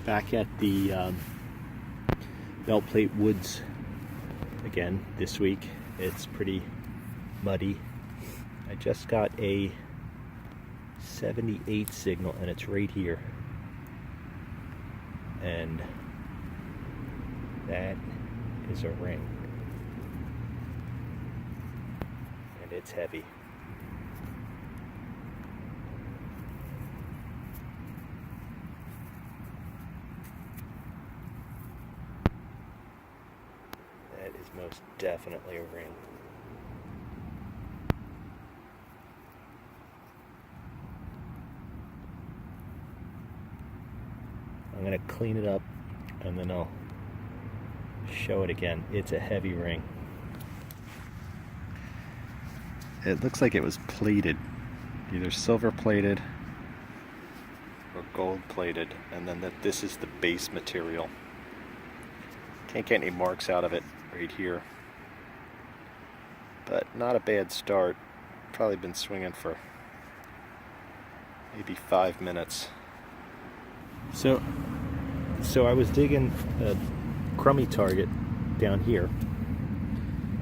Back at the Belt Plate Woods again this week. It's pretty muddy. I just got a 78 signal and it's right here. And that is a ring. And it's heavy. That is most definitely a ring. I'm going to clean it up and then I'll show it again. It's a heavy ring. It looks like it was plated, either silver plated or gold plated, and then this is the base material. Can't get any marks out of it right here, but not a bad start. Probably been swinging for maybe 5 minutes. So I was digging a crummy target down here,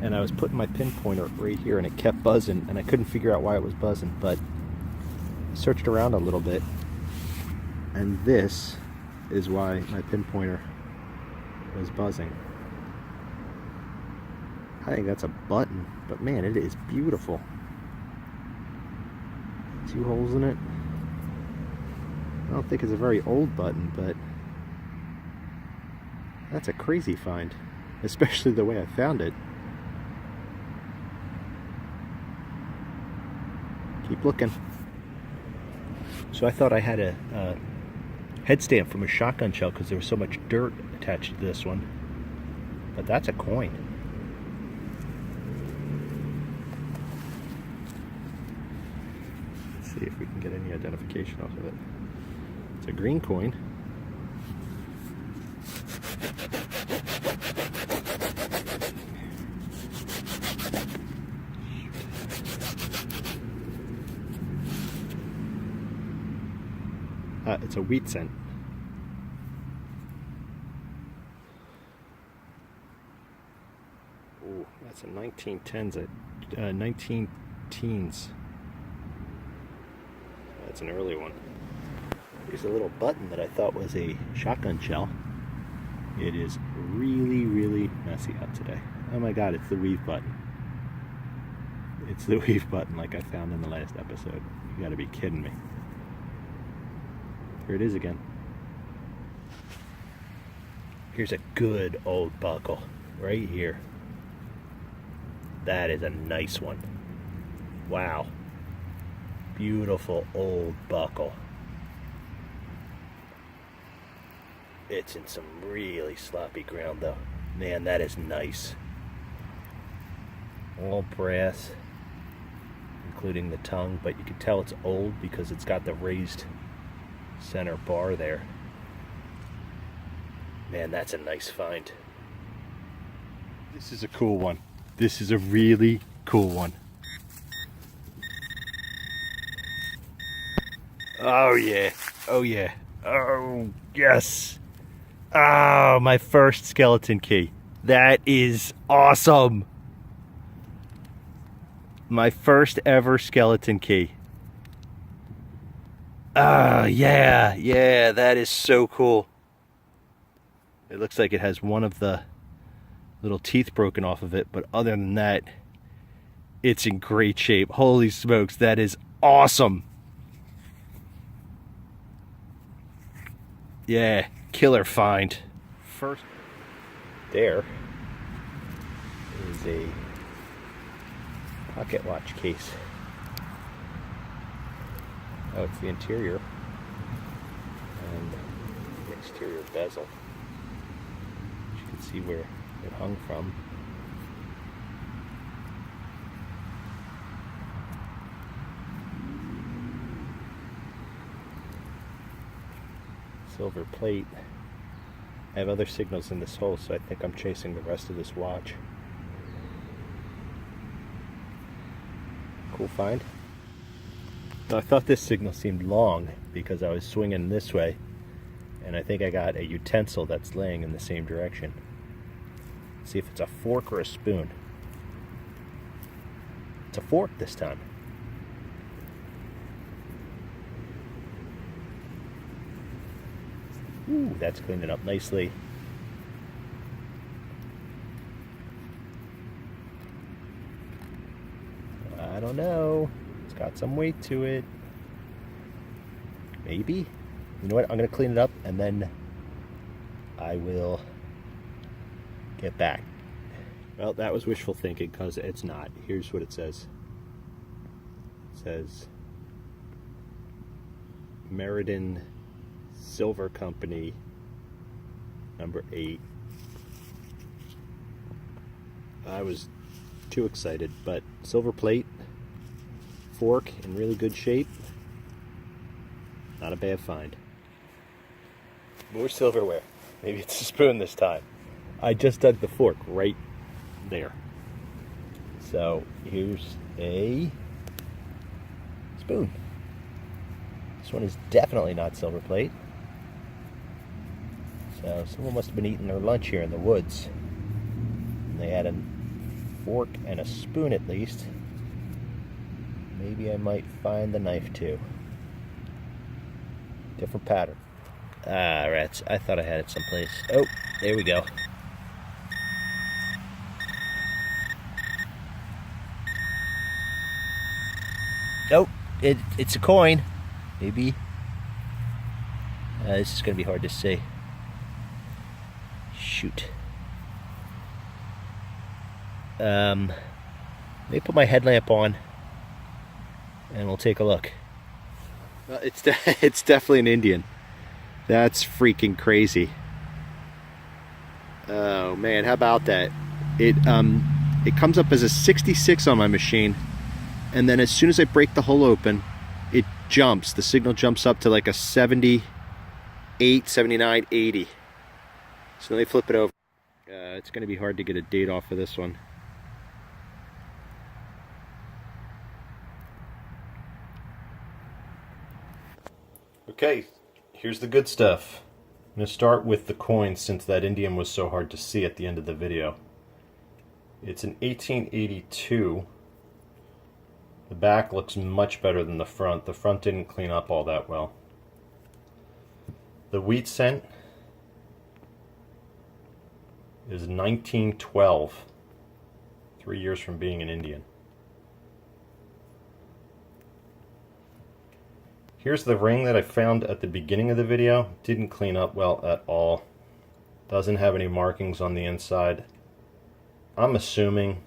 and I was putting my pinpointer right here, and it kept buzzing, and I couldn't figure out why it was buzzing, but I searched around a little bit, and this is why my pinpointer was buzzing. I think that's a button, but man, it is beautiful. 2 holes in it. I don't think it's a very old button, but that's a crazy find, especially the way I found it. Keep looking. So I thought I had a headstand from a shotgun shell because there was so much dirt attached to this one, but that's a coin. Let's see if we can get any identification off of it. It's a green coin. It's a wheat cent. Oh, that's a 1910s, 19 teens. That's an early one. Here's a little button that I thought was a shotgun shell. It is really, really messy out today. Oh my god, it's the weave button. It's the weave button like I found in the last episode. You gotta be kidding me. Here it is again. Here's a good old buckle right here. That is a nice one. Wow. Beautiful old buckle. It's in some really sloppy ground though. Man, that is nice. All brass, including the tongue, but you can tell it's old because it's got the raised center bar there. Man, that's a nice find. This is a cool one. This is a really cool one. Oh yeah. Oh yeah. Oh yes. Oh, my first skeleton key. That is awesome. My first ever skeleton key. Ah, yeah, that is so cool. It looks like it has one of the little teeth broken off of it, but other than that, it's in great shape. Holy smokes, that is awesome. Yeah, killer find. First, there is a pocket watch case. Oh, it's the interior and the exterior bezel. You can see where it hung from. Silver plate. I have other signals in this hole, so I think I'm chasing the rest of this watch. Cool find. Now, I thought this signal seemed long because I was swinging this way and I think I got a utensil that's laying in the same direction. Let's see if it's a fork or a spoon. It's a fork this time. Ooh, that's cleaned it up nicely. I don't know. It's got some weight to it. Maybe. You know what? I'm going to clean it up and then I will get back. Well, that was wishful thinking because it's not. Here's what it says. It says Meriden Silver Company, number 8. I was too excited, but silver plate, fork in really good shape. Not a bad find. More silverware. Maybe it's a spoon this time. I just dug the fork right there. So here's a spoon. This one is definitely not silver plate. So someone must have been eating their lunch here in the woods. And they had a fork and a spoon at least. Maybe I might find the knife too. Different pattern. Ah, rats. I thought I had it someplace. Oh, there we go. Nope, it's a coin. Maybe. This is going to be hard to see. Shoot. Let me put my headlamp on and we'll take a look. Well, it's definitely an Indian. That's freaking crazy. Oh man, how about that? It comes up as a 66 on my machine, and then as soon as I break the hole open, it jumps. The signal jumps up to like a 78, 79, 80. So let me flip it over. It's going to be hard to get a date off of this one. Okay, here's the good stuff. I'm going to start with the coin since that Indian was so hard to see at the end of the video. It's an 1882. The back looks much better than the front. The front didn't clean up all that well. The wheat cent is 1912, 3 years from being an Indian. Here's the ring that I found at the beginning of the video. Didn't clean up well at all. Doesn't have any markings on the inside. I'm assuming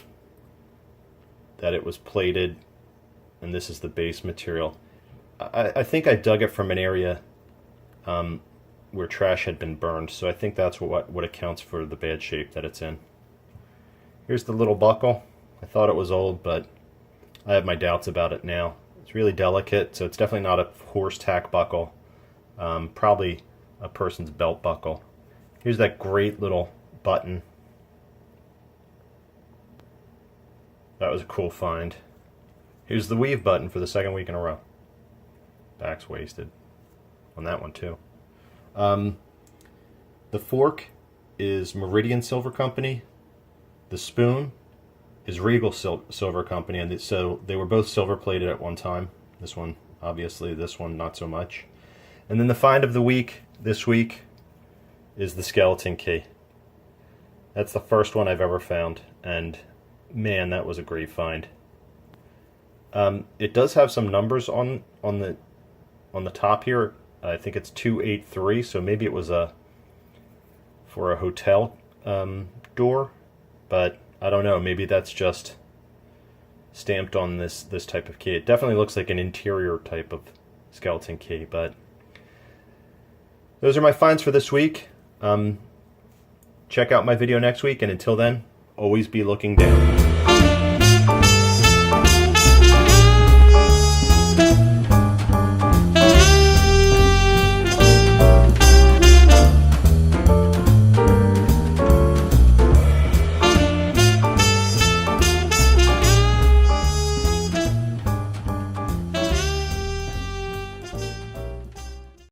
that it was plated and this is the base material. I think I dug it from an area where trash had been burned, so I think that's what accounts for the bad shape that it's in. Here's the little buckle. I thought it was old, but I have my doubts about it now. It's really delicate, so it's definitely not a horse tack buckle. Probably a person's belt buckle. Here's that great little button. That was a cool find. Here's the weave button for the second week in a row. Back's wasted on that one too. The fork is Meridian Silver Company. The spoon is Regal Silver Company, and so they were both silver plated at one time. This one, obviously, this one not so much. And then the find of the week this week is the skeleton key. That's the first one I've ever found, and man, that was a great find. It does have some numbers on the top here. I think it's 283, so maybe it was for a hotel door, but I don't know. Maybe that's just stamped on this type of key. It definitely looks like an interior type of skeleton key, but those are my finds for this week. Check out my video next week, and until then, always be looking down.